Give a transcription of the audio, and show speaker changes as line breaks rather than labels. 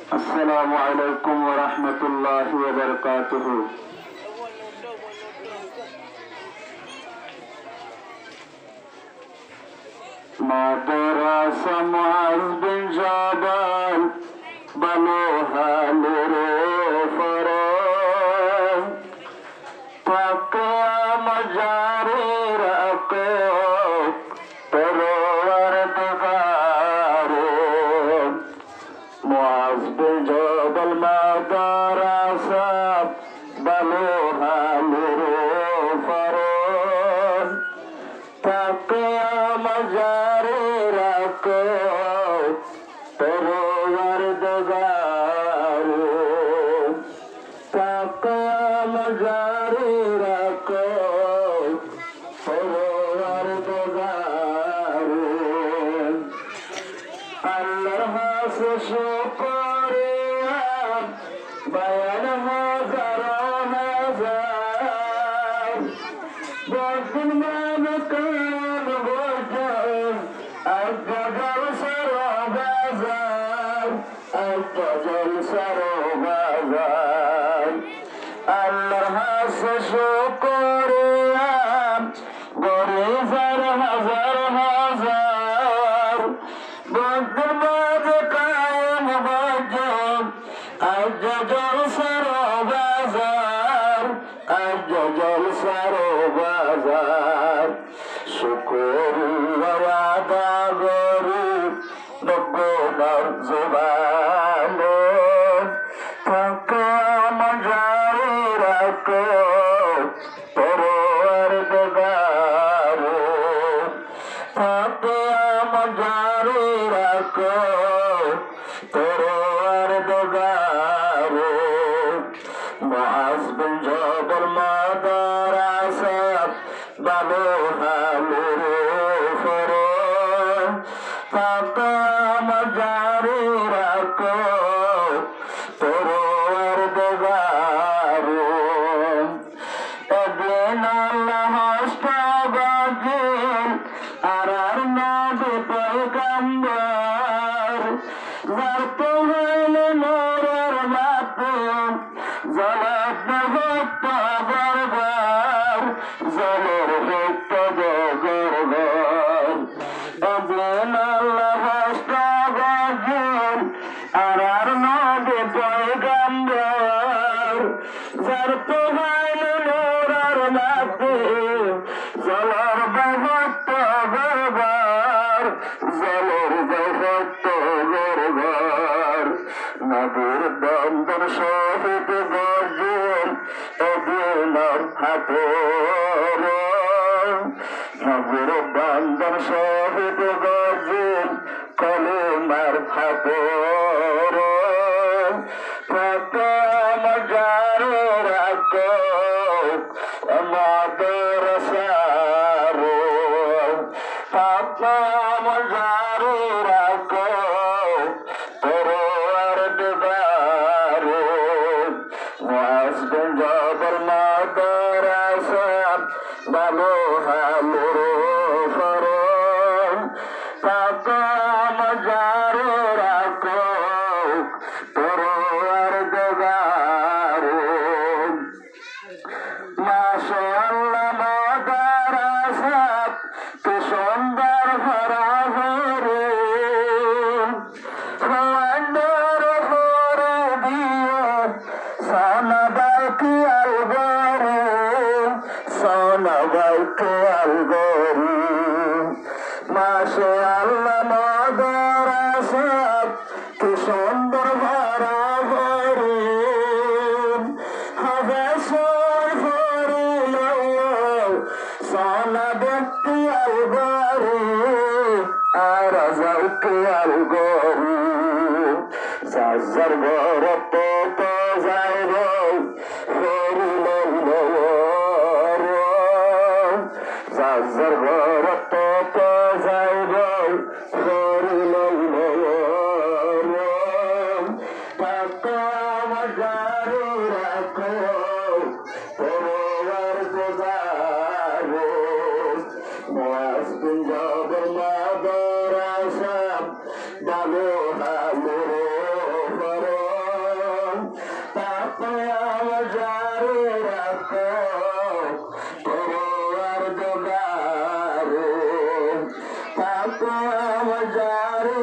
السلام عليكم ورحمة الله وبركاته. مدرسة معاذ بن جبل بنوها للفرج تقيا مجارير أقوك ترور دغارب معاذ بن جبل مدرسة بنوها للفرج تقيا مجارير أقوك ترور دغارب تقيا مجارير أقوك ترور دغارب আল্লাহর হাসে শুকরিয়া বয়ান হাজার হাজার বদিন মান কান বজন আজল সরবাজার আজল সরবাজার আল্লাহর হাসে শুকরিয়া গরিজার হাজার হাজার বদমাদ কায়েম বজন আজল সরবাজার আজল সরবাজার শুকরিয়া ওয়াদা গরি নবনার জবানে থাকে মজারি রাখো তরোয়ার দগারে থাকে মজারি রাখো তরোয়ার দগারে মুআজ বিন জবল মাদারাসা বানুহা লিলফরজ থাকে মজারি রাখো তরোয়ার দগারে একদিন আল্লাহ হস্তবাজিল আর নবী পয়গম্বর যারতে হইল নূরের বাতিল জলত ভক্ত বরবার জলের ভক্ত গরবার একদিন আল্লাহ হস্তবাজিল আর নবী পয়গম্বর যারতে হইল নূরের বাতিল জলের ভক্ত গরবার জলের ভক্ত গরবার নবীর বন্দর শহীদ গর্জন এদিনার হাতে নবীর বন্দর শহীদ গর্জন কলিমার হাতে থাকে মজারে রাখো মাদ্রাসারে থাকে মজারে রাখো তরোয়ার দগারে মুআজ বিন জবল মাদ্রাসা বানুহা লিলফরজ থাকে মজারে রাখো তরোয়ার দগারে মাশাআল্লাহ মাদ্রাসা কি সুন্দর ভরাভরি সুন্দর ভরে দিয়ে সোনাবাই কি আলগরি সোনাবাই কি আলগরি মাশাআল্লাহ মাদ্রাসা কি সুন্দর ভরাভরি হাজার ভরিল সোনাবাই কি আলগরি আর যাইতে আলগরি সাজার ঘরত তো যাইব ফেরিল সাজার ঘরত তো যাইব ফেরিল টাকা মজারি রাখো তরোয়ার দগারে মুআজ বিন জবল মাদারাসা বানুহা লিলফরজ কাম জারি